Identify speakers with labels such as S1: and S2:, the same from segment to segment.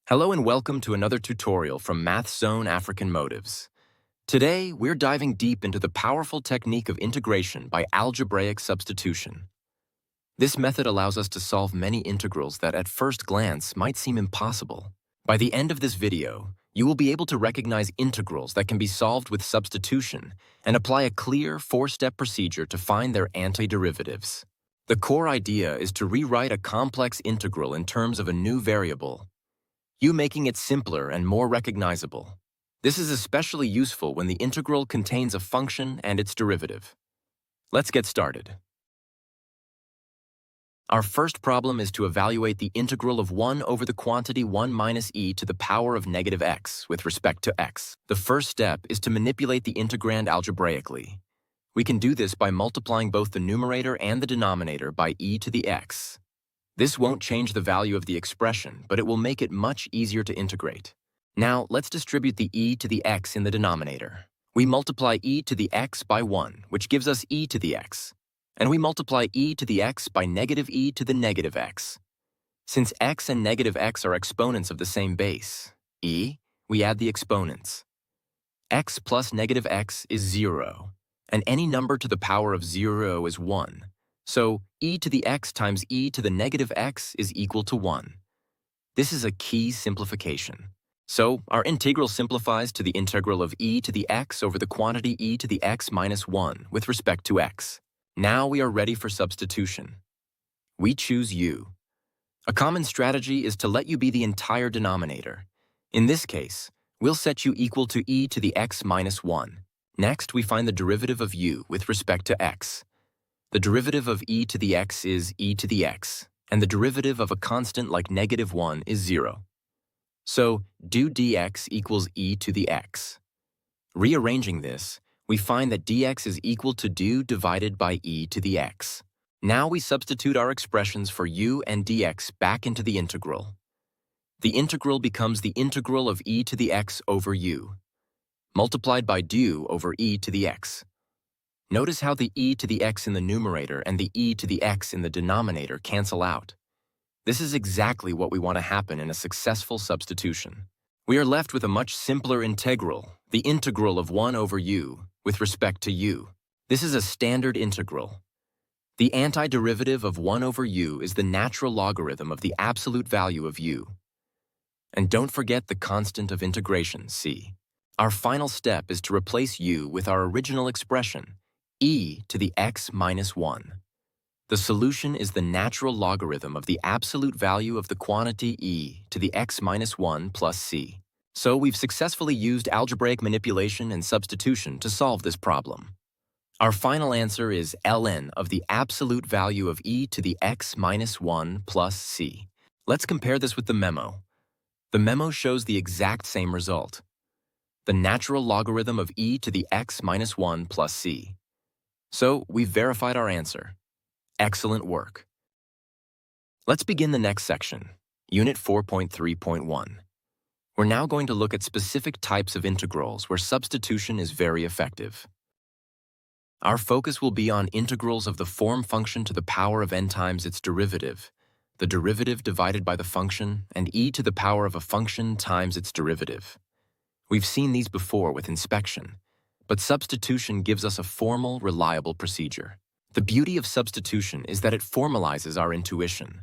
S1: Hello and welcome to another tutorial from Math Zone African Motives. Today, we're diving deep into the powerful technique of integration by algebraic substitution. This method allows us to solve many integrals that at first glance might seem impossible. By the end of this video, you will be able to recognize integrals that can be solved with substitution and apply a clear four-step procedure to find their antiderivatives. The core idea is to rewrite a complex integral in terms of a new variable, making it simpler and more recognizable. This is especially useful when the integral contains a function and its derivative. Let's get started. Our first problem is to evaluate the integral of 1 over the quantity 1 minus e to the power of negative x with respect to x. The first step is to manipulate the integrand algebraically. We can do this by multiplying both the numerator and the denominator by e to the x. This won't change the value of the expression, but it will make it much easier to integrate. Now, let's distribute the e to the x in the denominator. We multiply e to the x by 1, which gives us e to the x. And we multiply e to the x by negative e to the negative x. Since x and negative x are exponents of the same base, e, we add the exponents. X plus negative x is 0, and any number to the power of 0 is 1. So, e to the x times e to the negative x is equal to 1. This is a key simplification. So, our integral simplifies to the integral of e to the x over the quantity e to the x minus 1 with respect to x. Now we are ready for substitution. We choose u. A common strategy is to let u be the entire denominator. In this case, we'll set u equal to e to the x minus 1. Next, we find the derivative of u with respect to x. The derivative of e to the x is e to the x, and the derivative of a constant like negative 1 is 0. So, do dx equals e to the x. Rearranging this, we find that dx is equal to do divided by e to the x. Now we substitute our expressions for u and dx back into the integral. The integral becomes the integral of e to the x over u, multiplied by do over e to the x. Notice how the e to the x in the numerator and the e to the x in the denominator cancel out. This is exactly what we want to happen in a successful substitution. We are left with a much simpler integral, the integral of 1 over u, with respect to u. This is a standard integral. The antiderivative of 1 over u is the natural logarithm of the absolute value of u. And don't forget the constant of integration, c. Our final step is to replace u with our original expression, e to the x minus 1. The solution is the natural logarithm of the absolute value of the quantity e to the x minus 1 plus c. So we've successfully used algebraic manipulation and substitution to solve this problem. Our final answer is ln of the absolute value of e to the x minus 1 plus c. Let's compare this with the memo. The memo shows the exact same result. The natural logarithm of e to the x minus 1 plus c. So, we've verified our answer. Excellent work. Let's begin the next section, Unit 4.3.1. We're now going to look at specific types of integrals where substitution is very effective. Our focus will be on integrals of the form function to the power of n times its derivative, the derivative divided by the function, and e to the power of a function times its derivative. We've seen these before with inspection, but substitution gives us a formal, reliable procedure. The beauty of substitution is that it formalizes our intuition.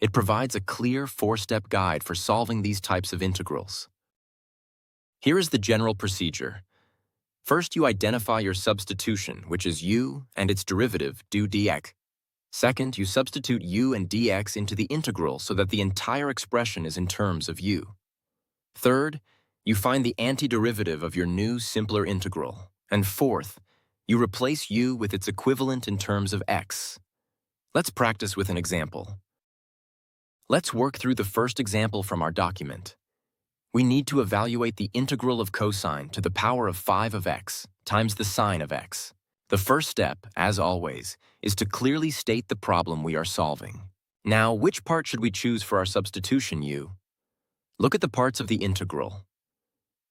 S1: It provides a clear four-step guide for solving these types of integrals. Here is the general procedure. First, you identify your substitution, which is u, and its derivative, do dx. Second, you substitute u and dx into the integral so that the entire expression is in terms of u. Third, you find the antiderivative of your new, simpler integral. And fourth, you replace u with its equivalent in terms of x. Let's practice with an example. Let's work through the first example from our document. We need to evaluate the integral of cosine to the power of 5 of x times the sine of x. The first step, as always, is to clearly state the problem we are solving. Now, which part should we choose for our substitution u? Look at the parts of the integral.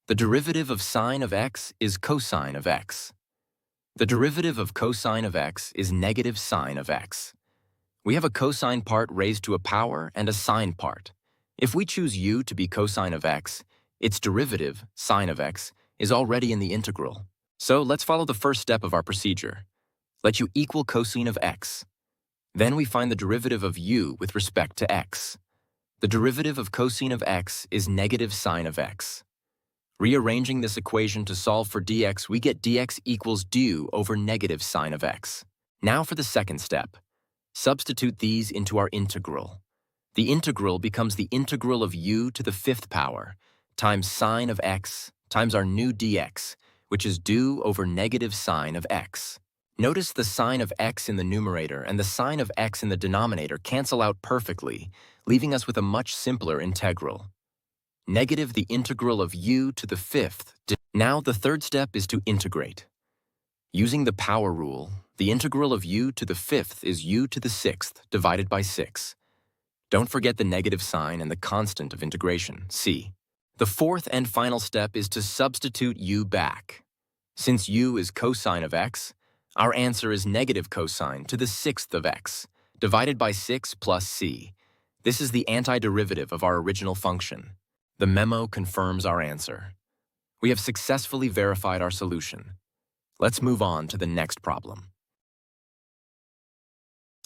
S1: The derivative of sine of x is cosine of x. The derivative of cosine of x is negative sine of x. We have a cosine part raised to a power and a sine part. If we choose u to be cosine of x, its derivative, sine of x, is already in the integral. So let's follow the first step of our procedure. Let u equal cosine of x. Then we find the derivative of u with respect to x. The derivative of cosine of x is negative sine of x. Rearranging this equation to solve for dx, we get dx equals du over negative sine of x. Now for the second step. Substitute these into our integral. The integral becomes the integral of u to the fifth power times sine of x times our new dx, which is du over negative sine of x. Notice the sine of x in the numerator and the sine of x in the denominator cancel out perfectly, leaving us with a much simpler integral. Negative the integral of u to the fifth. Now the third step is to integrate. Using the power rule, the integral of u to the fifth is u to the sixth divided by 6. Don't forget the negative sign and the constant of integration, c. The fourth and final step is to substitute u back. Since u is cosine of x, our answer is negative cosine to the sixth of x, divided by 6 plus c. This is the antiderivative of our original function. The memo confirms our answer. We have successfully verified our solution. Let's move on to the next problem.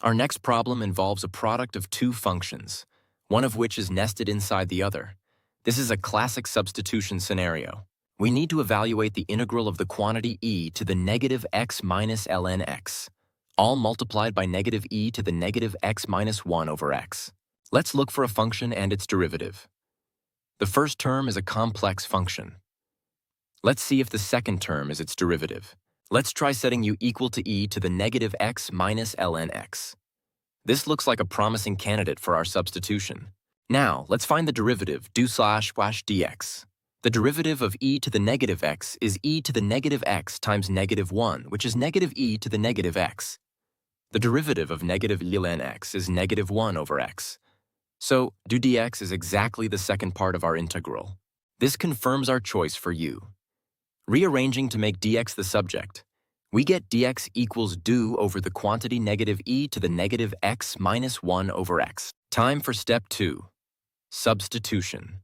S1: Our next problem involves a product of two functions, one of which is nested inside the other. This is a classic substitution scenario. We need to evaluate the integral of the quantity e to the negative x minus ln x, all multiplied by negative e to the negative x minus 1 over x. Let's look for a function and its derivative. The first term is a complex function. Let's see if the second term is its derivative. Let's try setting u equal to e to the negative x minus ln x. This looks like a promising candidate for our substitution. Now, let's find the derivative du/dx. The derivative of e to the negative x is e to the negative x times negative 1, which is negative e to the negative x. The derivative of negative ln x is negative 1 over x. So, du dx is exactly the second part of our integral. This confirms our choice for u. Rearranging to make dx the subject, we get dx equals du over the quantity negative e to the negative x minus 1 over x. Time for step 2. Substitution.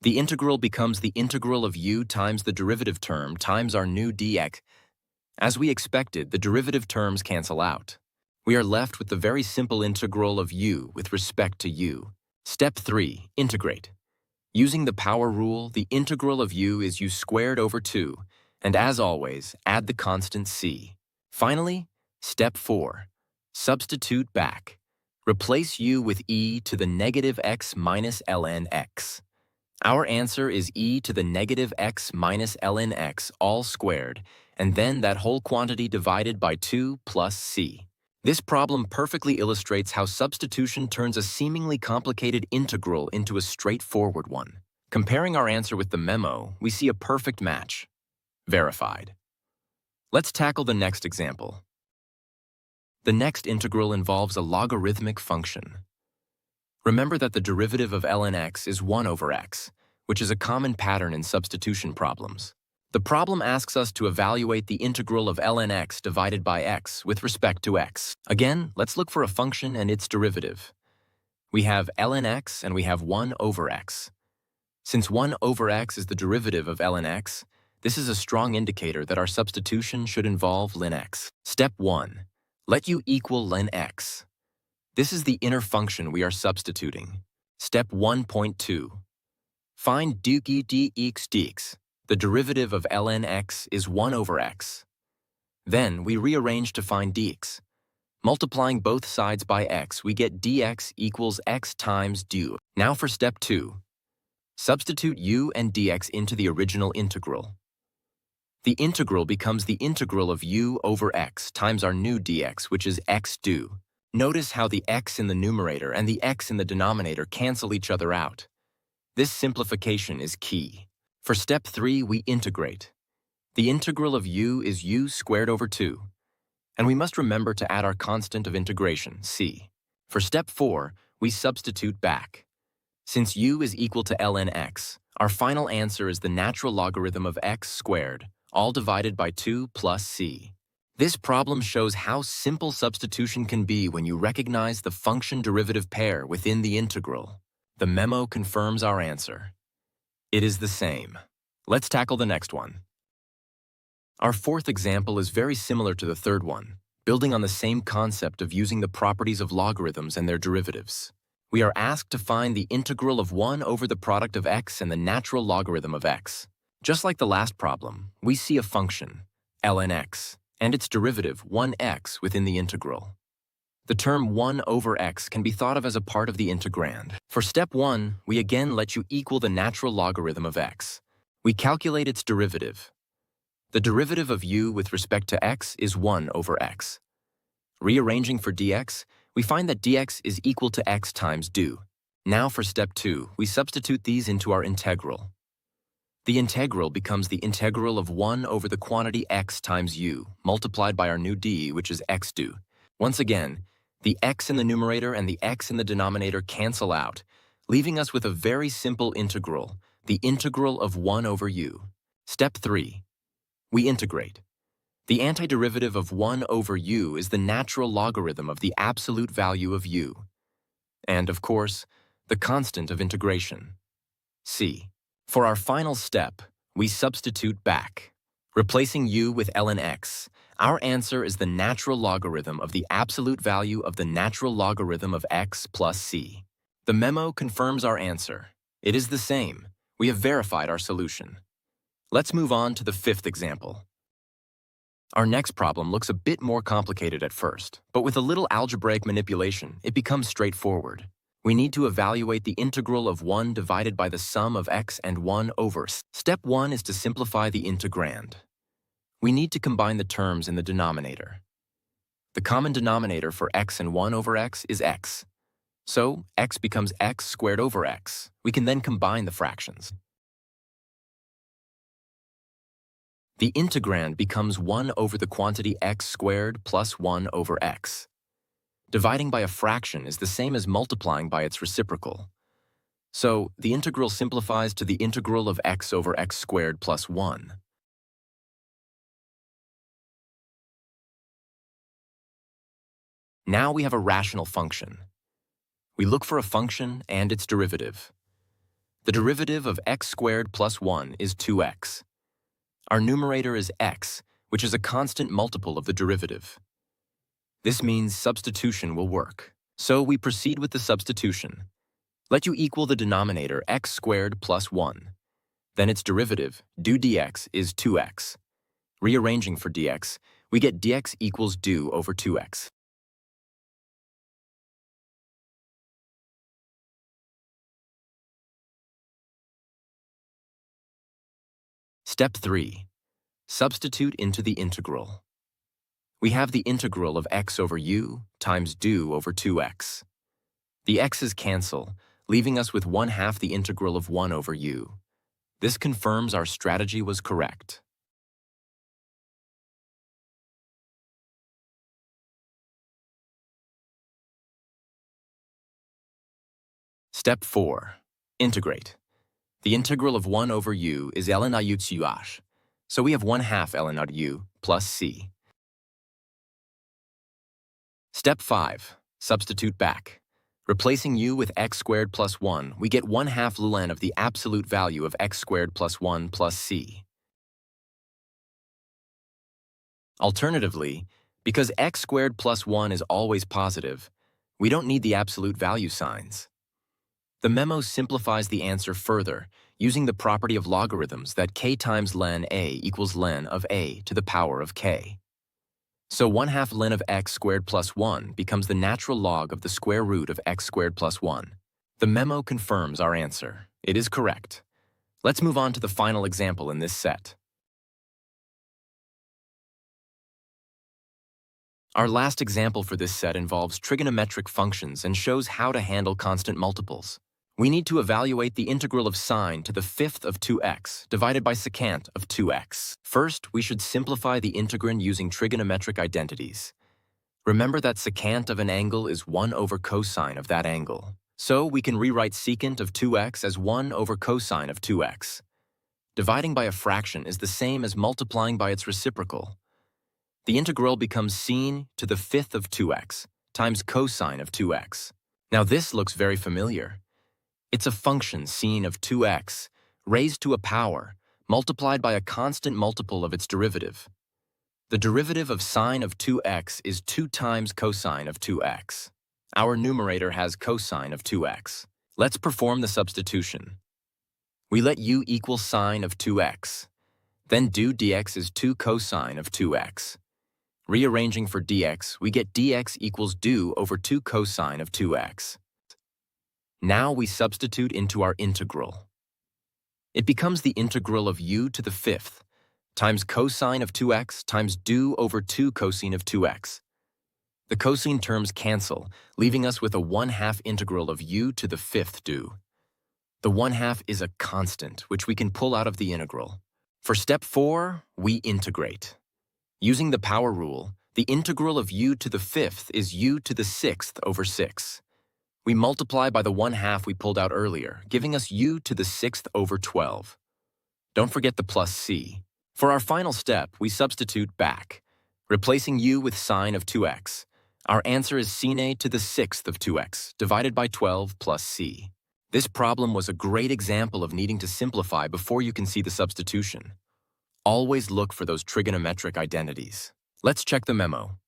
S1: The integral becomes the integral of u times the derivative term times our new dx. As we expected, the derivative terms cancel out. We are left with the very simple integral of u with respect to u. Step 3. Integrate. Using the power rule, the integral of u is u squared over 2, and as always, add the constant c. Finally, step 4. Substitute back. Replace u with e to the negative x minus ln x. Our answer is e to the negative x minus ln x all squared, and then that whole quantity divided by 2 plus c. This problem perfectly illustrates how substitution turns a seemingly complicated integral into a straightforward one. Comparing our answer with the memo, we see a perfect match. Verified. Let's tackle the next example. The next integral involves a logarithmic function. Remember that the derivative of ln x is 1 over x, which is a common pattern in substitution problems. The problem asks us to evaluate the integral of ln x divided by x with respect to x. Again, let's look for a function and its derivative. We have ln x and we have 1 over x. Since 1 over x is the derivative of ln x, this is a strong indicator that our substitution should involve ln x. Step 1. Let u equal ln x. This is the inner function we are substituting. Step 1.2. Find du dx. The derivative of ln x is 1 over x. Then we rearrange to find dx. Multiplying both sides by x, we get dx equals x times du. Now for step 2. Substitute u and dx into the original integral. The integral becomes the integral of u over x times our new dx, which is x du. Notice how the x in the numerator and the x in the denominator cancel each other out. This simplification is key. For step 3, we integrate. The integral of u is u squared over 2. And we must remember to add our constant of integration, c. For step 4, we substitute back. Since u is equal to ln x, our final answer is the natural logarithm of x squared, all divided by 2 plus c. This problem shows how simple substitution can be when you recognize the function derivative pair within the integral. The memo confirms our answer. It is the same. Let's tackle the next one. Our fourth example is very similar to the third one, building on the same concept of using the properties of logarithms and their derivatives. We are asked to find the integral of 1 over the product of x and the natural logarithm of x. Just like the last problem, we see a function, ln x, and its derivative, 1x, within the integral. The term 1 over x can be thought of as a part of the integrand. For step 1, we again let you equal the natural logarithm of x. We calculate its derivative. The derivative of u with respect to x is 1 over x. Rearranging for dx, we find that dx is equal to x times du. Now for step 2, we substitute these into our integral. The integral becomes the integral of 1 over the quantity x times u, multiplied by our new d, which is x du. Once again, the x in the numerator and the x in the denominator cancel out, leaving us with a very simple integral, the integral of 1 over u. Step 3. We integrate. The antiderivative of 1 over u is the natural logarithm of the absolute value of u. And, of course, the constant of integration, c. For our final step, we substitute back. Replacing u with ln x, our answer is the natural logarithm of the absolute value of the natural logarithm of x plus c. The memo confirms our answer. It is the same. We have verified our solution. Let's move on to the fifth example. Our next problem looks a bit more complicated at first, but with a little algebraic manipulation, it becomes straightforward. We need to evaluate the integral of 1 divided by the sum of x and 1 over. Step 1 is to simplify the integrand. We need to combine the terms in the denominator. The common denominator for x and 1 over x is x. So, x becomes x squared over x. We can then combine the fractions. The integrand becomes 1 over the quantity x squared plus 1 over x. Dividing by a fraction is the same as multiplying by its reciprocal. So, the integral simplifies to the integral of x over x squared plus 1. Now we have a rational function. We look for a function and its derivative. The derivative of x squared plus 1 is 2x. Our numerator is x, which is a constant multiple of the derivative. This means substitution will work. So we proceed with the substitution. Let you equal the denominator x squared plus 1. Then its derivative, du dx, is 2x. Rearranging for dx, we get dx equals du over 2x. Step 3. Substitute into the integral. We have the integral of x over u times du over 2x. The x's cancel, leaving us with 1/2 the integral of 1 over u. This confirms our strategy was correct. Step 4. Integrate. The integral of 1 over u is ln u to h, so we have 1/2 ln u plus c. Step 5. Substitute back. Replacing u with x squared plus 1, we get 1/2 ln of the absolute value of x squared plus 1 plus c. Alternatively, because x squared plus 1 is always positive, we don't need the absolute value signs. The memo simplifies the answer further, using the property of logarithms that k times ln a equals ln of a to the power of k. So 1/2 ln of x squared plus 1 becomes the natural log of the square root of x squared plus 1. The memo confirms our answer. It is correct. Let's move on to the final example in this set. Our last example for this set involves trigonometric functions and shows how to handle constant multiples. We need to evaluate the integral of sine to the 5th of 2x divided by secant of 2x. First, we should simplify the integrand using trigonometric identities. Remember that secant of an angle is 1 over cosine of that angle. So we can rewrite secant of 2x as 1 over cosine of 2x. Dividing by a fraction is the same as multiplying by its reciprocal. The integral becomes sine to the 5th of 2x times cosine of 2x. Now this looks very familiar. It's a function sine of 2x raised to a power multiplied by a constant multiple of its derivative. The derivative of sine of 2x is 2 times cosine of 2x. Our numerator has cosine of 2x. Let's perform the substitution. We let u equal sine of 2x. Then do dx is 2 cosine of 2x. Rearranging for dx, we get dx equals do over 2 cosine of 2x. Now we substitute into our integral. It becomes the integral of u to the fifth times cosine of 2x times do over 2 cosine of 2x. The cosine terms cancel, leaving us with a 1/2 integral of u to the fifth do. The 1/2 is a constant, which we can pull out of the integral. For step 4, we integrate. Using the power rule, the integral of u to the fifth is u to the sixth over 6. We multiply by the 1/2 we pulled out earlier, giving us u to the sixth over 12. Don't forget the plus c. For our final step, we substitute back, replacing u with sine of 2x. Our answer is sine to the sixth of 2x, divided by 12 plus c. This problem was a great example of needing to simplify before you can see the substitution. Always look for those trigonometric identities. Let's check the memo.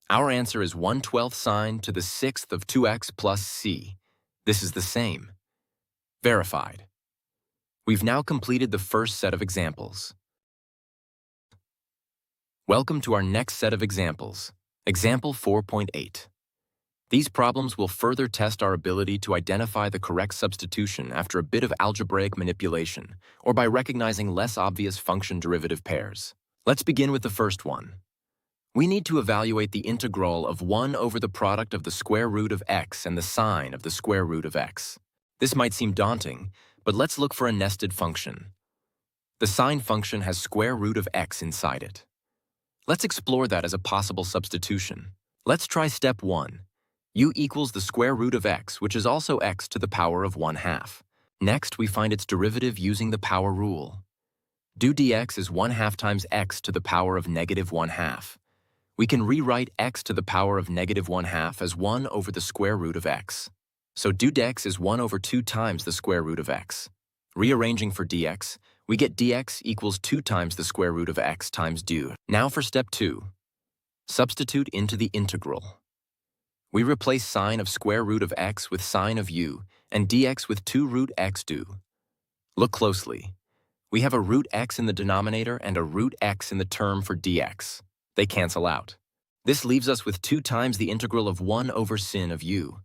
S1: Our answer is 1/12 sine to the sixth of 2x plus c. This is the same. Verified. We've now completed the first set of examples. Welcome to our next set of examples. Example 4.8. These problems will further test our ability to identify the correct substitution after a bit of algebraic manipulation, or by recognizing less obvious function derivative pairs. Let's begin with the first one. We need to evaluate the integral of 1 over the product of the square root of x and the sine of the square root of x. This might seem daunting, but let's look for a nested function. The sine function has square root of x inside it. Let's explore that as a possible substitution. Let's try step 1. U equals the square root of x, which is also x to the power of 1/2. Next, we find its derivative using the power rule. Do dx is 1/2 times x to the power of negative 1/2. We can rewrite x to the power of negative 1/2 as 1 over the square root of x. So do dx is 1 over 2 times the square root of x. Rearranging for dx, we get dx equals 2 times the square root of x times do. Now for step 2. Substitute into the integral. We replace sine of square root of x with sine of u, and dx with 2 root x do. Look closely. We have a root x in the denominator and a root x in the term for dx. They cancel out. This leaves us with 2 times the integral of 1 over sin of u.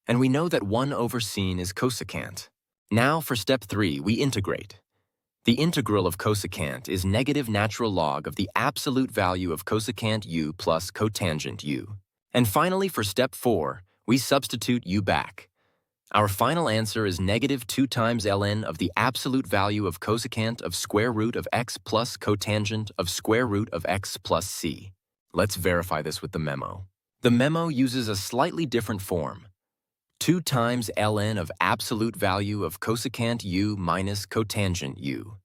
S1: And we know that 1 over sin is cosecant. Now for step 3, we integrate. The integral of cosecant is negative natural log of the absolute value of cosecant u plus cotangent u. And finally, for step 4, we substitute u back. Our final answer is negative 2 times ln of the absolute value of cosecant of square root of x plus cotangent of square root of x plus c. Let's verify this with the memo. The memo uses a slightly different form. 2 times ln of absolute value of cosecant u minus cotangent u.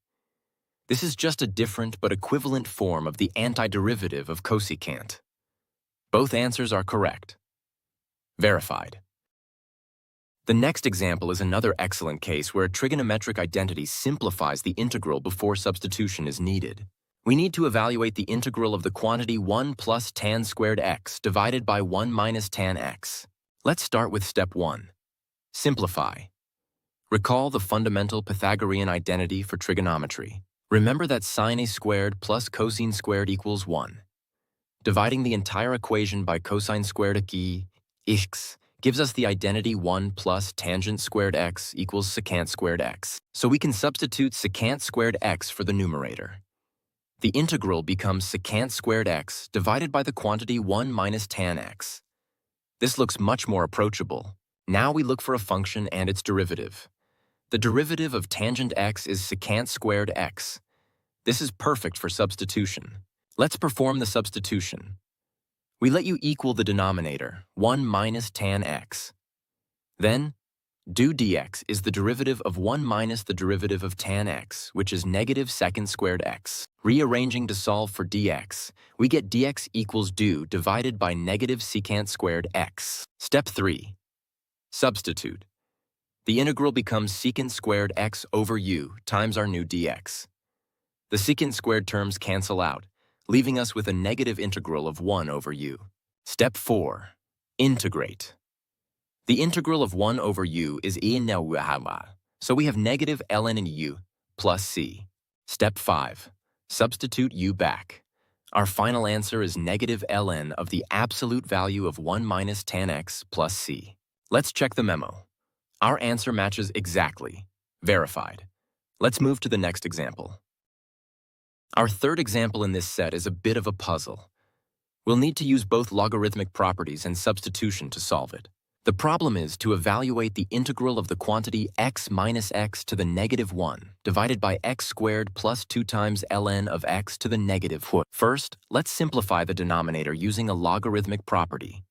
S1: This is just a different but equivalent form of the antiderivative of cosecant. Both answers are correct. Verified. The next example is another excellent case where a trigonometric identity simplifies the integral before substitution is needed. We need to evaluate the integral of the quantity 1 plus tan squared x divided by 1 minus tan x. Let's start with step 1. Simplify. Recall the fundamental Pythagorean identity for trigonometry. Remember that sine a squared plus cosine squared equals 1. Dividing the entire equation by cosine squared x gives us the identity 1 plus tangent squared x equals secant squared x. So we can substitute secant squared x for the numerator. The integral becomes secant squared x divided by the quantity 1 minus tan x. This looks much more approachable. Now we look for a function and its derivative. The derivative of tangent x is secant squared x. This is perfect for substitution. Let's perform the substitution. We let u equal the denominator, 1 minus tan x. Then, do dx is the derivative of 1 minus the derivative of tan x, which is negative secant squared x. Rearranging to solve for dx, we get dx equals do divided by negative secant squared x. Step 3. Substitute. The integral becomes secant squared x over u times our new dx. The secant squared terms cancel out, leaving us with a negative integral of 1 over u. Step 4. Integrate. The integral of 1 over u is so we have negative ln in u plus c. Step 5. Substitute u back. Our final answer is negative ln of the absolute value of 1 minus tan x plus c. Let's check the memo. Our answer matches exactly. Verified. Let's move to the next example. Our third example in this set is a bit of a puzzle. We'll need to use both logarithmic properties and substitution to solve it. The problem is to evaluate the integral of the quantity x minus x to the negative 1 divided by x squared plus 2 times ln of x to the negative 1. First, let's simplify the denominator using a logarithmic property.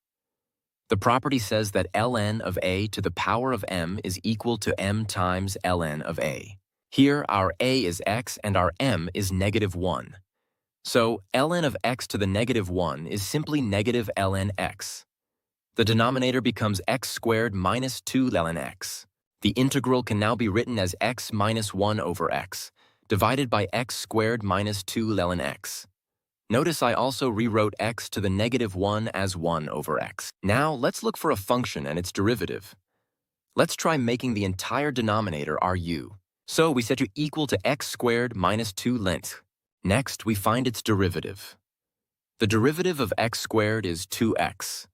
S1: The property says that ln of a to the power of m is equal to m times ln of a. Here, our a is x and our m is negative 1. So, ln of x to the negative 1 is simply negative ln x. The denominator becomes x squared minus 2 ln x. The integral can now be written as x minus 1 over x, divided by x squared minus 2 ln x. Notice I also rewrote x to the negative 1 as 1 over x. Now, let's look for a function and its derivative. Let's try making the entire denominator our u. So we set to equal to x squared minus 2 length. Next, we find its derivative. The derivative of x squared is 2x.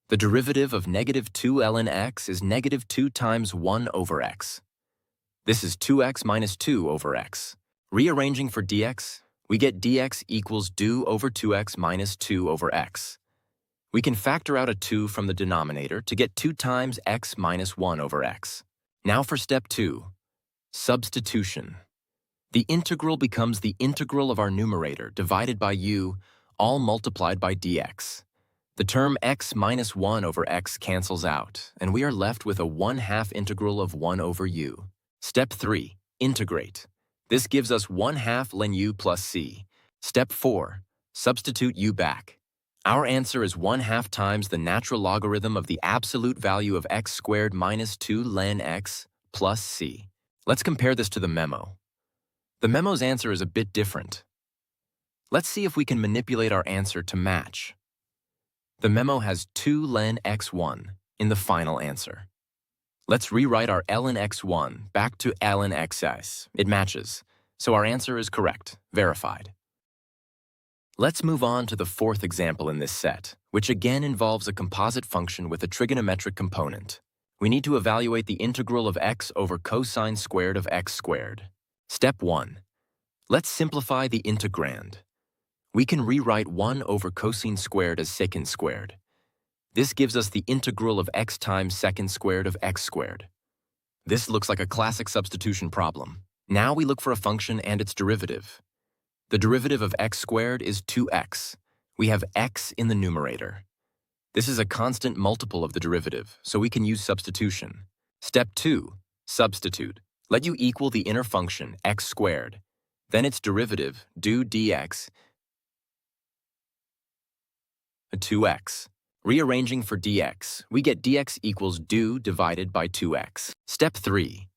S1: The derivative of negative 2 ln x is negative 2 times 1 over x. This is 2x minus 2 over x. Rearranging for dx, we get dx equals do over 2x minus 2 over x. We can factor out a 2 from the denominator to get 2 times x minus 1 over x. Now for step 2. Substitution. The integral becomes the integral of our numerator divided by u, all multiplied by dx. The term x minus 1 over x cancels out, and we are left with a 1/2 integral of 1 over u. Step 3. Integrate. This gives us 1/2 ln u plus c. Step 4. Substitute u back. Our answer is 1/2 times the natural logarithm of the absolute value of x squared minus 2 ln x plus c. Let's compare this to the memo. The memo's answer is a bit different. Let's see if we can manipulate our answer to match. The memo has 2 ln x1 in the final answer. Let's rewrite our ln x1 back to ln xs. It matches, so our answer is correct, verified. Let's move on to the fourth example in this set, which again involves a composite function with a trigonometric component. We need to evaluate the integral of x over cosine squared of x squared. Step 1. Let's simplify the integrand. We can rewrite 1 over cosine squared as secant squared. This gives us the integral of x times secant squared of x squared. This looks like a classic substitution problem. Now we look for a function and its derivative. The derivative of x squared is 2x. We have x in the numerator. This is a constant multiple of the derivative, so we can use substitution. Step 2. Substitute. Let u equal the inner function x squared. Then its derivative, do dx, 2x. Rearranging for dx, we get dx equals do divided by 2x. Step 3.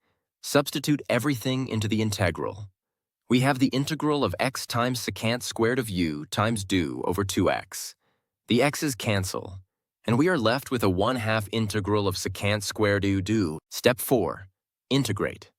S1: Substitute everything into the integral. We have the integral of x times secant squared of u times do over 2x. The x's cancel, and we are left with a 1/2 integral of secant squared u do. Step 4. Integrate.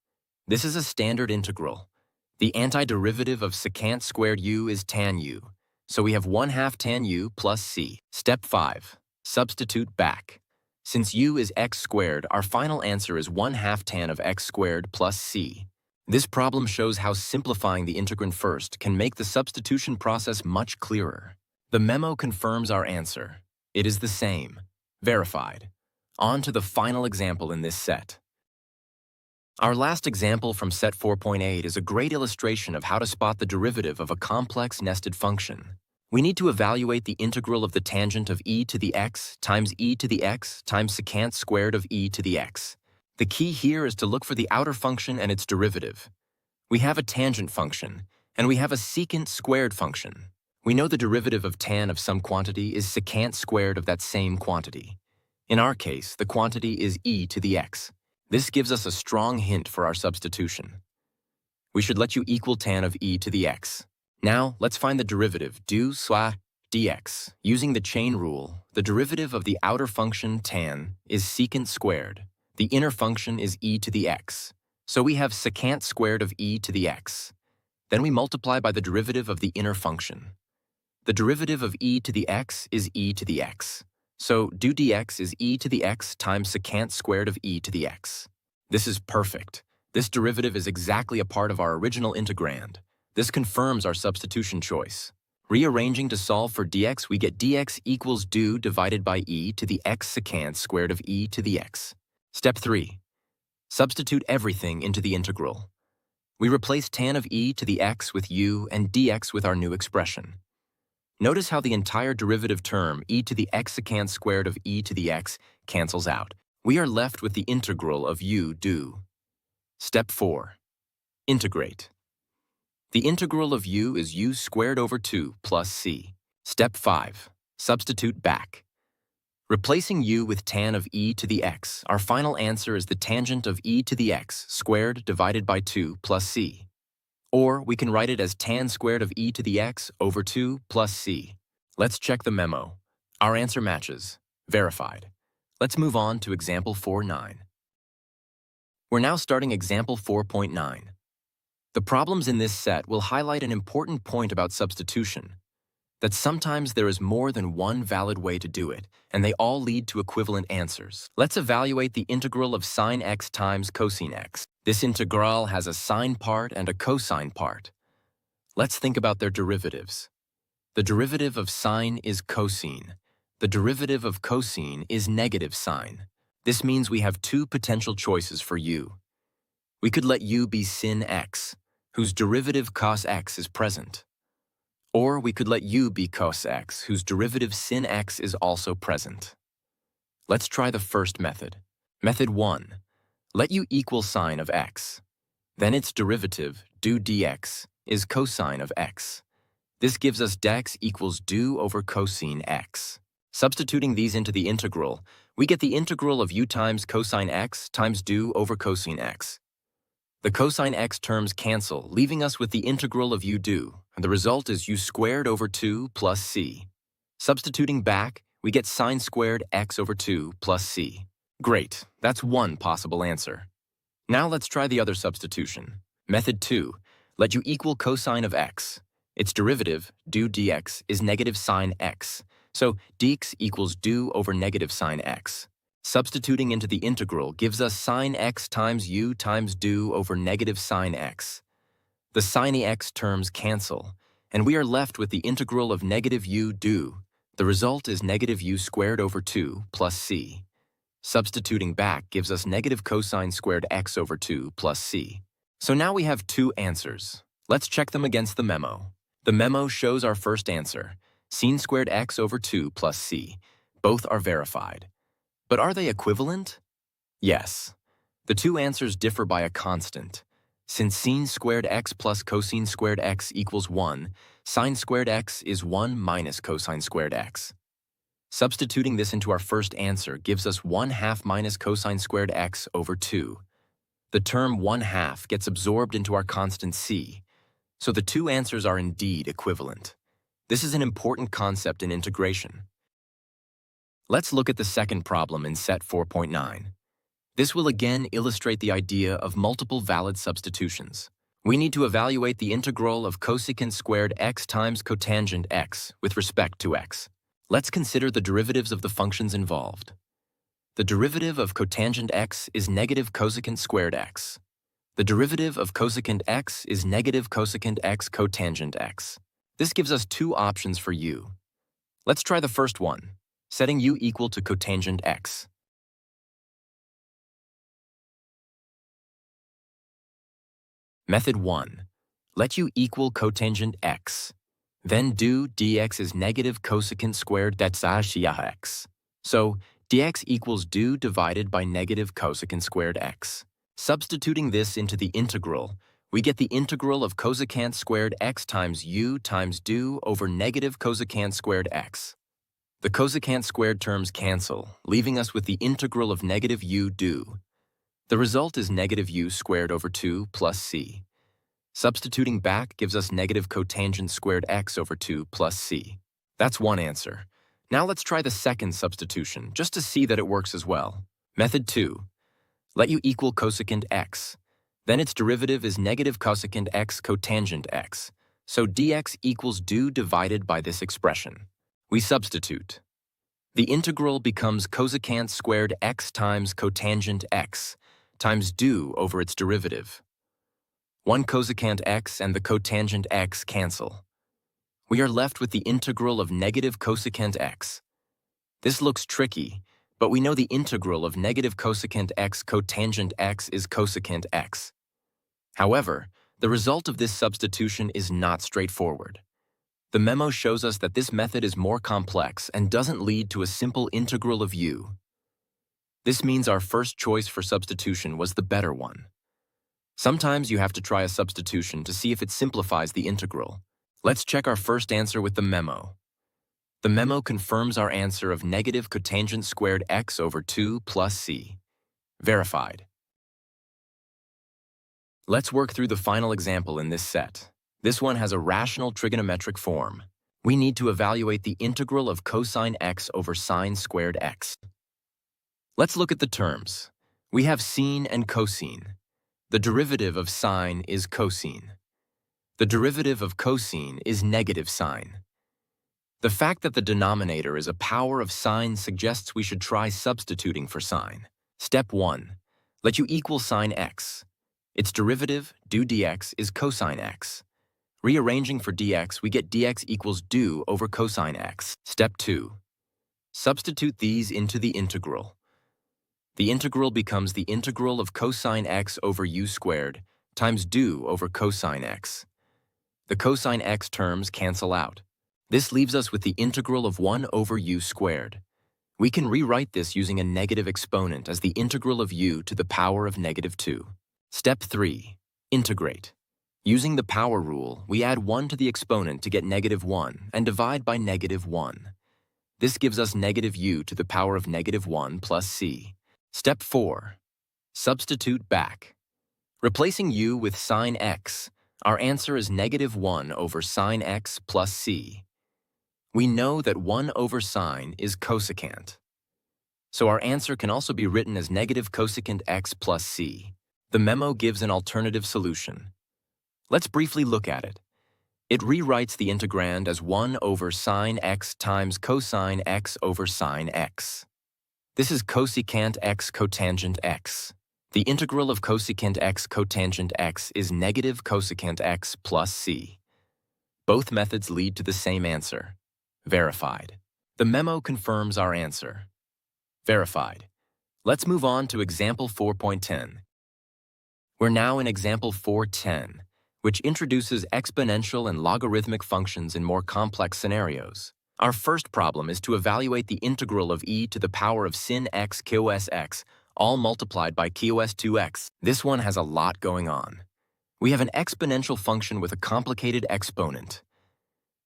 S1: This is a standard integral. The antiderivative of secant squared u is tan u, so we have 1/2 tan u plus c. Step 5. Substitute back. Since u is x squared, our final answer is 1/2 tan of x squared plus c. This problem shows how simplifying the integrand first can make the substitution process much clearer. The memo confirms our answer. It is the same. Verified. On to the final example in this set. Our last example from set 4.8 is a great illustration of how to spot the derivative of a complex nested function. We need to evaluate the integral of the tangent of e to the x times e to the x times secant squared of e to the x. The key here is to look for the outer function and its derivative. We have a tangent function, and we have a secant squared function. We know the derivative of tan of some quantity is secant squared of that same quantity. In our case, the quantity is e to the x. This gives us a strong hint for our substitution. We should let u equal tan of e to the x. Now, let's find the derivative du soit dx. Using the chain rule, the derivative of the outer function tan is secant squared. The inner function is e to the x. So we have secant squared of e to the x. Then we multiply by the derivative of the inner function. The derivative of e to the x is e to the x. So du dx is e to the x times secant squared of e to the x. This is perfect. This derivative is exactly a part of our original integrand. This confirms our substitution choice. Rearranging to solve for dx, we get dx equals du divided by e to the x secant squared of e to the x. Step 3. Substitute everything into the integral. We replace tan of e to the x with u and dx with our new expression. Notice how the entire derivative term, e to the x secant squared of e to the x, cancels out. We are left with the integral of u du. Step 4. Integrate. The integral of u is u squared over 2 plus c. Step 5. Substitute back. Replacing u with tan of e to the x, our final answer is the tangent of e to the x squared divided by 2 plus c. Or we can write it as tan squared of e to the x over 2 plus c. Let's check the memo. Our answer matches. Verified. Let's move on to example 4.9. We're now starting example 4.9. The problems in this set will highlight an important point about substitution, that sometimes there is more than one valid way to do it, and they all lead to equivalent answers. Let's evaluate the integral of sine x times cosine x. This integral has a sine part and a cosine part. Let's think about their derivatives. The derivative of sine is cosine. The derivative of cosine is negative sine. This means we have two potential choices for u. We could let u be sin x, whose derivative cos x is present. Or we could let u be cos x, whose derivative sin x is also present. Let's try the first method. Method 1. Let u equal sine of x. Then its derivative, du dx, is cosine of x. This gives us dex equals du over cosine x. Substituting these into the integral, we get the integral of u times cosine x times du over cosine x. The cosine x terms cancel, leaving us with the integral of u du, and the result is u squared over 2 plus c. Substituting back, we get sine squared x over 2 plus c. Great, that's one possible answer. Now let's try the other substitution. Method 2, let u equal cosine of x. Its derivative, du dx, is negative sine x, so dx equals du over negative sine x. Substituting into the integral gives us sine x times u times du over negative sine x. The sine x terms cancel, and we are left with the integral of negative u du. The result is negative u squared over 2 plus c. Substituting back gives us negative cosine squared x over 2 plus c. So now we have two answers. Let's check them against the memo. The memo shows our first answer, sin squared x over 2 plus c. Both are verified. But are they equivalent? Yes. The two answers differ by a constant. Since sin squared x plus cosine squared x equals 1, sine squared x is 1 minus cosine squared x. Substituting this into our first answer gives us 1/2 minus cosine squared x over 2. The term 1/2 gets absorbed into our constant c, so the two answers are indeed equivalent. This is an important concept in integration. Let's look at the second problem in set 4.9. This will again illustrate the idea of multiple valid substitutions. We need to evaluate the integral of cosecant squared x times cotangent x with respect to x. Let's consider the derivatives of the functions involved. The derivative of cotangent x is negative cosecant squared x. The derivative of cosecant x is negative cosecant x cotangent x. This gives us two options for u. Let's try the first one, setting u equal to cotangent x. Method 1. Let u equal cotangent x. Then du dx is negative cosecant squared x. So dx equals du divided by negative cosecant squared x. Substituting this into the integral, we get the integral of cosecant squared x times u times du over negative cosecant squared x. The cosecant squared terms cancel, leaving us with the integral of negative u du. The result is negative u squared over 2 plus c. Substituting back gives us negative cotangent squared x over 2 plus c. That's one answer. Now let's try the second substitution, just to see that it works as well. Method 2. Let u equal cosecant x. Then its derivative is negative cosecant x cotangent x. So dx equals do divided by this expression. We substitute. The integral becomes cosecant squared x times cotangent x times do over its derivative. One cosecant x and the cotangent x cancel. We are left with the integral of negative cosecant x. This looks tricky, but we know the integral of negative cosecant x cotangent x is cosecant x. However, the result of this substitution is not straightforward. The memo shows us that this method is more complex and doesn't lead to a simple integral of u. This means our first choice for substitution was the better one. Sometimes you have to try a substitution to see if it simplifies the integral. Let's check our first answer with the memo. The memo confirms our answer of negative cotangent squared x over 2 plus c. Verified. Let's work through the final example in this set. This one has a rational trigonometric form. We need to evaluate the integral of cosine x over sine squared x. Let's look at the terms. We have sine and cosine. The derivative of sine is cosine. The derivative of cosine is negative sine. The fact that the denominator is a power of sine suggests we should try substituting for sine. Step 1. Let u equal sine x. Its derivative, do dx, is cosine x. Rearranging for dx, we get dx equals do over cosine x. Step 2. Substitute these into the integral. The integral becomes the integral of cosine x over u squared times do over cosine x. The cosine x terms cancel out. This leaves us with the integral of 1 over u squared. We can rewrite this using a negative exponent as the integral of u to the power of negative 2. Step 3. Integrate. Using the power rule, we add 1 to the exponent to get negative 1 and divide by negative 1. This gives us negative u to the power of negative 1 plus c. Step 4. Substitute back. Replacing u with sine x, our answer is negative 1 over sine x plus c. We know that 1 over sine is cosecant. So our answer can also be written as negative cosecant x plus c. The memo gives an alternative solution. Let's briefly look at it. It rewrites the integrand as 1 over sine x times cosine x over sine x. This is cosecant x cotangent x. The integral of cosecant x cotangent x is negative cosecant x plus c. Both methods lead to the same answer. Verified. The memo confirms our answer. Verified. Let's move on to example 4.10. We're now in example 4.10, which introduces exponential and logarithmic functions in more complex scenarios. Our first problem is to evaluate the integral of e to the power of sin x cos x, all multiplied by cos 2x. This one has a lot going on. We have an exponential function with a complicated exponent.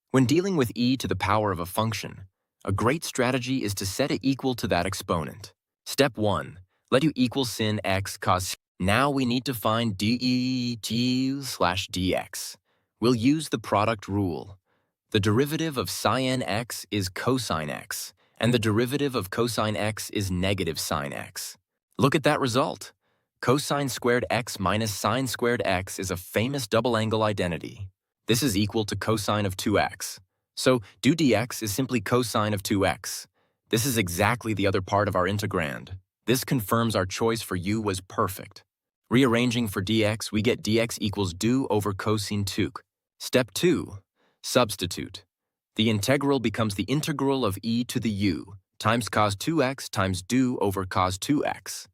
S1: When dealing with e to the power of a function, a great strategy is to set it equal to that exponent. Step 1. Let u equal sin x cos. Now we need to find dx. We'll use the product rule. The derivative of sin x is cosine x, and the derivative of cosine x is negative sine x. Look at that result. Cosine squared x minus sine squared x is a famous double angle identity. This is equal to cosine of 2x. So do dx is simply cosine of 2x. This is exactly the other part of our integrand. This confirms our choice for u was perfect. Rearranging for dx, we get dx equals do over cosine 2. Step 2. Substitute. The integral becomes the integral of e to the u times cos 2x times do over cos 2x.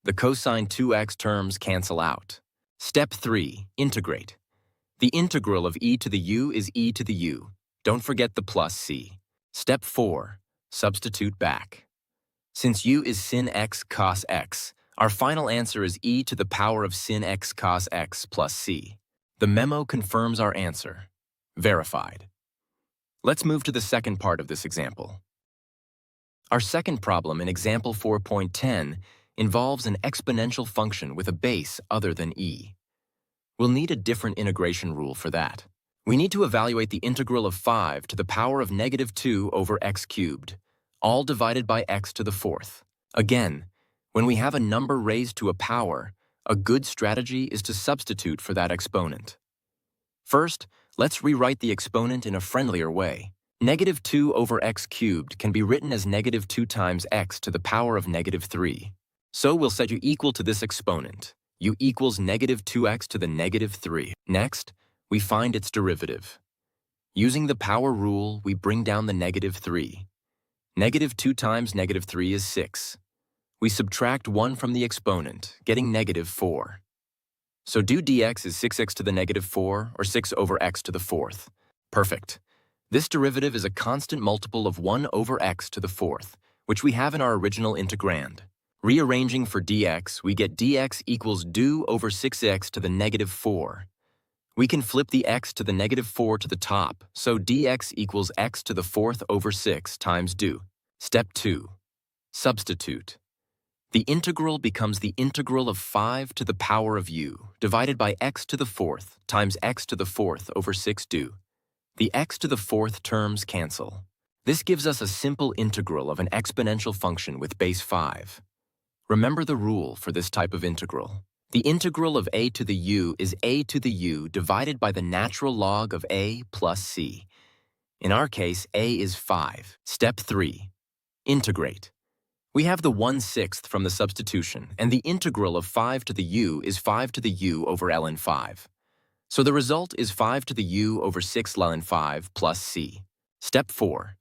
S1: The cosine 2x terms cancel out. Step 3. Integrate. The integral of e to the u is e to the u. Don't forget the plus c. Step 4. Substitute back. Since u is sin x cos x, our final answer is e to the power of sin x cos x plus c. The memo confirms our answer. Verified. Let's move to the second part of this example. Our second problem in example 4.10 involves an exponential function with a base other than e. We'll need a different integration rule for that. We need to evaluate the integral of 5 to the power of -2 over x cubed, all divided by x to the fourth. Again, when we have a number raised to a power, a good strategy is to substitute for that exponent. First, let's rewrite the exponent in a friendlier way. -2 over x cubed can be written as -2 times x to the power of -3. So we'll set u equal to this exponent. U equals -2x to the -3. Next, we find its derivative. Using the power rule, we bring down the -3. -2 times -3 is 6. We subtract 1 from the exponent, getting -4. So do dx is 6x to the -4, or 6 over x to the fourth. Perfect. This derivative is a constant multiple of 1 over x to the fourth, which we have in our original integrand. Rearranging for dx, we get dx equals do over 6x to the -4. We can flip the x to the -4 to the top, so dx equals x to the fourth over 6 times do. Step 2. Substitute. The integral becomes the integral of 5 to the power of u, divided by x to the fourth times x to the fourth over 6 do. The x to the fourth terms cancel. This gives us a simple integral of an exponential function with base 5. Remember the rule for this type of integral. The integral of a to the u is a to the u divided by the natural log of a plus c. In our case, a is 5. Step 3. Integrate. We have the 1/6 from the substitution, and the integral of 5 to the u is 5 to the u over ln 5. So the result is 5 to the u over 6 ln 5 plus c. Step 4.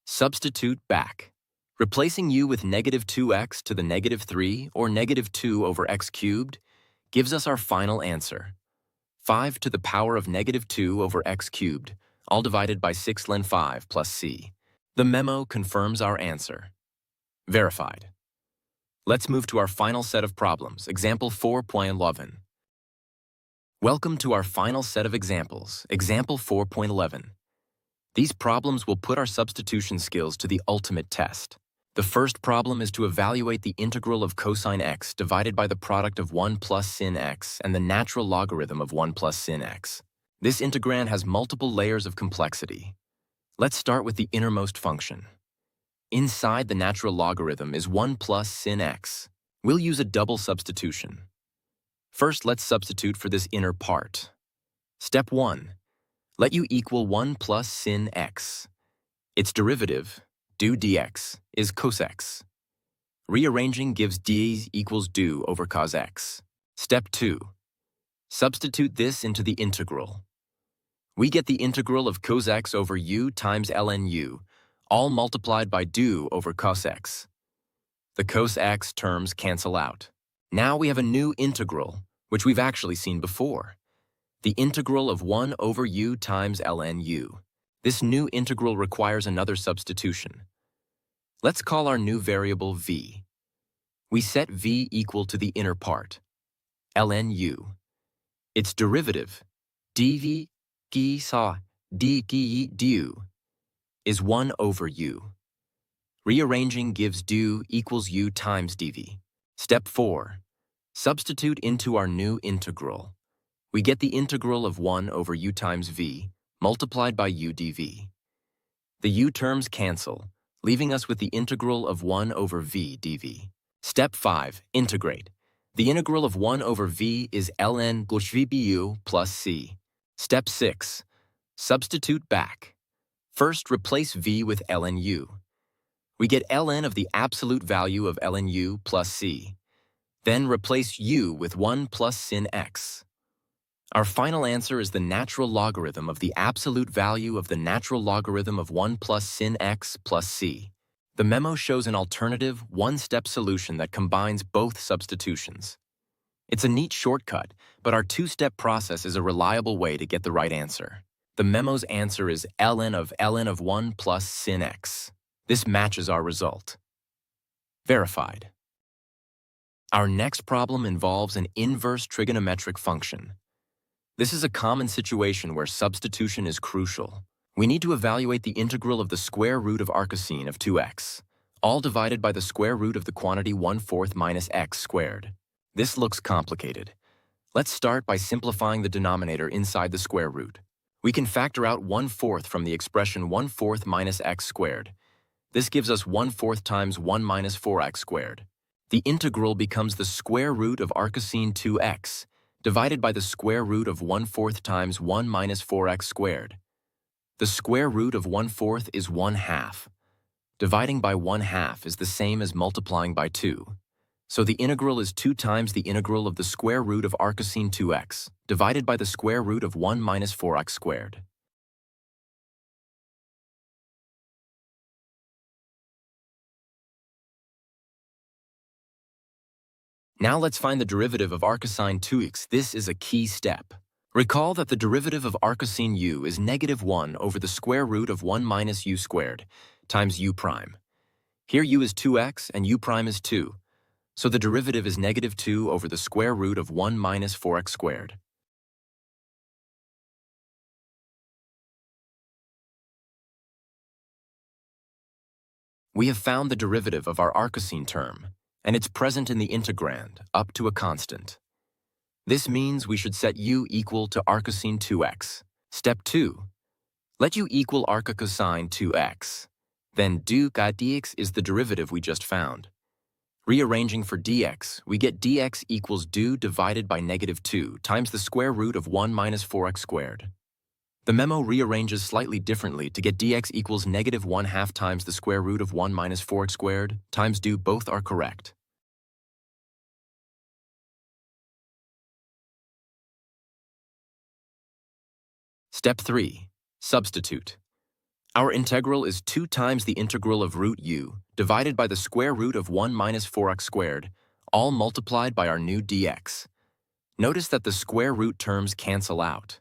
S1: Substitute back. Replacing u with -2x to the -3 or -2 over x cubed gives us our final answer. 5 to the power of -2 over x cubed, all divided by 6 ln 5 plus c. The memo confirms our answer. Verified. Let's move to our final set of problems, example 4.11. Welcome to our final set of examples, example 4.11. These problems will put our substitution skills to the ultimate test. The first problem is to evaluate the integral of cosine x divided by the product of 1 plus sin x and the natural logarithm of 1 plus sin x. This integrand has multiple layers of complexity. Let's start with the innermost function. Inside the natural logarithm is 1 plus sin x. We'll use a double substitution. First, let's substitute for this inner part. Step 1. Let u equal 1 plus sin x. Its derivative, do dx, is cos x. Rearranging gives d equals do over cos x. Step 2. Substitute this into the integral. We get the integral of cos x over u times ln u, all multiplied by do over cos x. The cos x terms cancel out. Now we have a new integral, which we've actually seen before. The integral of 1 over u times ln u. This new integral requires another substitution. Let's call our new variable v. We set v equal to the inner part, ln u. Its derivative, dv sa du, is 1 over u. Rearranging gives du equals u times dv. Step 4. Substitute into our new integral. We get the integral of 1 over u times v multiplied by u dv. The u terms cancel, leaving us with the integral of 1 over v dv. Step 5. Integrate. The integral of 1 over v is ln bu plus c. Step 6. Substitute back. First, replace v with ln u. We get ln of the absolute value of ln u plus c. Then replace u with 1 plus sin x. Our final answer is the natural logarithm of the absolute value of the natural logarithm of 1 plus sin x plus c. The memo shows an alternative, one-step solution that combines both substitutions. It's a neat shortcut, but our two-step process is a reliable way to get the right answer. The memo's answer is ln of 1 plus sin x. This matches our result. Verified. Our next problem involves an inverse trigonometric function. This is a common situation where substitution is crucial. We need to evaluate the integral of the square root of arcosine of 2x, all divided by the square root of the quantity 1/4 minus x squared. This looks complicated. Let's start by simplifying the denominator inside the square root. We can factor out 1/4 from the expression 1/4 minus x squared. This gives us 1/4 times 1 minus 4x squared. The integral becomes the square root of arccosine 2x, divided by the square root of 1/4 times 1 minus 4x squared. The square root of 1/4 is 1/2. Dividing by 1/2 is the same as multiplying by 2. So the integral is 2 times the integral of the square root of arccosine 2x, divided by the square root of 1 minus 4x squared. Now let's find the derivative of arccosine 2x. This is a key step. Recall that the derivative of arccosine u is -1 over the square root of 1 minus u squared times u prime. Here u is 2x and u prime is 2. So the derivative is -2 over the square root of 1 minus 4x squared. We have found the derivative of our arccosine term, and it's present in the integrand, up to a constant. This means we should set u equal to arccosine 2x. Step 2. Let u equal arccosine 2x. Then du dx is the derivative we just found. Rearranging for dx, we get dx equals du divided by -2 times the square root of 1 minus 4x squared. The memo rearranges slightly differently to get dx equals -1/2 times the square root of 1 minus 4x squared times du. Both are correct. Step 3. Substitute. Our integral is 2 times the integral of root u divided by the square root of 1 minus 4x squared, all multiplied by our new dx. Notice that the square root terms cancel out.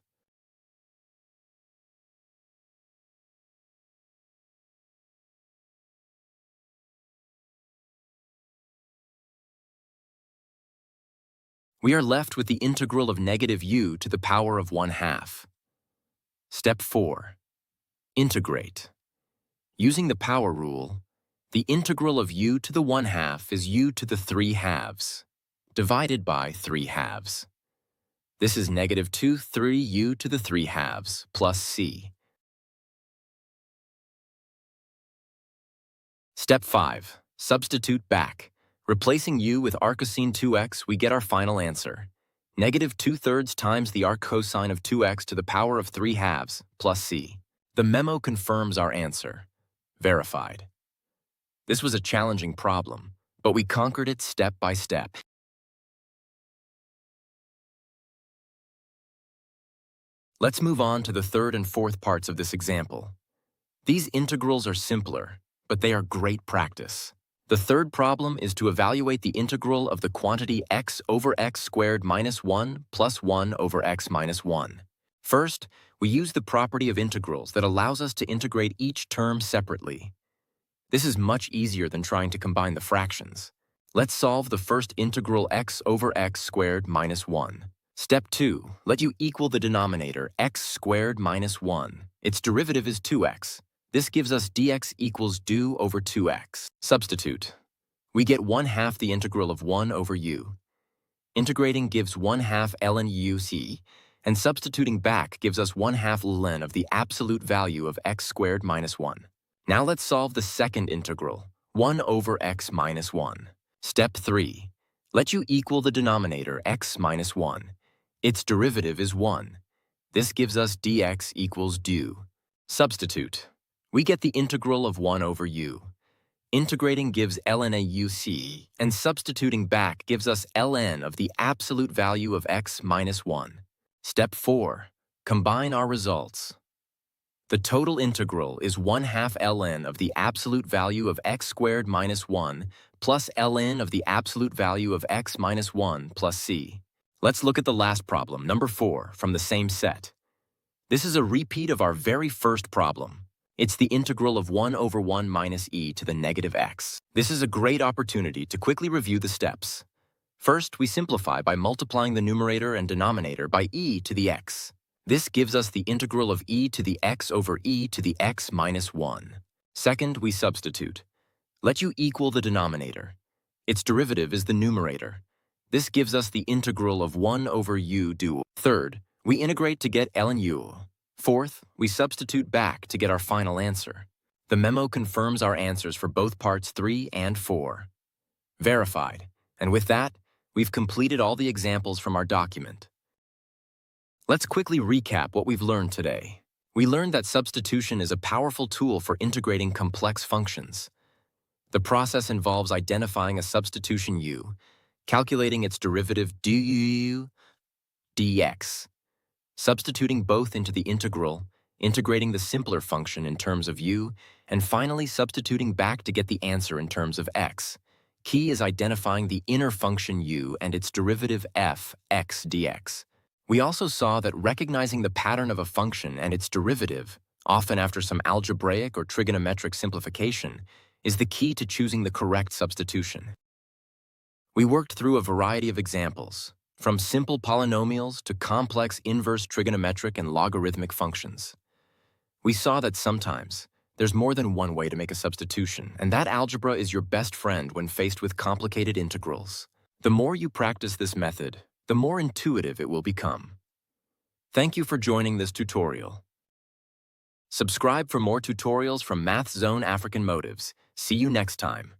S1: We are left with the integral of -u to the power of 1/2. Step 4. Integrate. Using the power rule, the integral of u to the 1/2 is u to the 3/2, divided by 3/2. This is -2 3u to the 3/2 plus c. Step 5. Substitute back. Replacing u with arccosine 2x, we get our final answer. -2/3 times the arccosine of 2x to the power of 3/2 plus c. The memo confirms our answer. Verified. This was a challenging problem, but we conquered it step by step. Let's move on to the third and fourth parts of this example. These integrals are simpler, but they are great practice. The third problem is to evaluate the integral of the quantity x over x squared minus 1 plus 1 over x minus 1. First, we use the property of integrals that allows us to integrate each term separately. This is much easier than trying to combine the fractions. Let's solve the first integral x over x squared minus 1. Step 2. Let u equal the denominator x squared minus 1. Its derivative is 2x. This gives us dx equals du over 2x. Substitute. We get 1/2 the integral of 1 over u. Integrating gives 1/2 ln uc, and substituting back gives us 1/2 ln of the absolute value of x squared minus 1. Now let's solve the second integral, 1 over x minus 1. Step 3. Let u equal the denominator x minus 1. Its derivative is 1. This gives us dx equals du. Substitute. We get the integral of 1 over u. Integrating gives ln a uc, and substituting back gives us ln of the absolute value of x minus 1. Step 4. Combine our results. The total integral is 1/2 ln of the absolute value of x squared minus 1 plus ln of the absolute value of x minus 1 plus c. Let's look at the last problem, number 4, from the same set. This is a repeat of our very first problem. It's the integral of 1 over 1 minus e to the negative x. This is a great opportunity to quickly review the steps. First, we simplify by multiplying the numerator and denominator by e to the x. This gives us the integral of e to the x over e to the x minus 1. Second, we substitute. Let u equal the denominator. Its derivative is the numerator. This gives us the integral of 1 over u du. Third, we integrate to get ln u. Fourth, we substitute back to get our final answer. The memo confirms our answers for both parts 3 and 4. Verified. And with that, we've completed all the examples from our document. Let's quickly recap what we've learned today. We learned that substitution is a powerful tool for integrating complex functions. The process involves identifying a substitution u, calculating its derivative du dx, substituting both into the integral, integrating the simpler function in terms of u, and finally substituting back to get the answer in terms of x. Key is identifying the inner function u and its derivative f x dx. We also saw that recognizing the pattern of a function and its derivative, often after some algebraic or trigonometric simplification, is the key to choosing the correct substitution. We worked through a variety of examples, from simple polynomials to complex inverse trigonometric and logarithmic functions. We saw that sometimes there's more than one way to make a substitution, and that algebra is your best friend when faced with complicated integrals. The more you practice this method, the more intuitive it will become. Thank you for joining this tutorial. Subscribe for more tutorials from Math Zone African Motives. See you next time.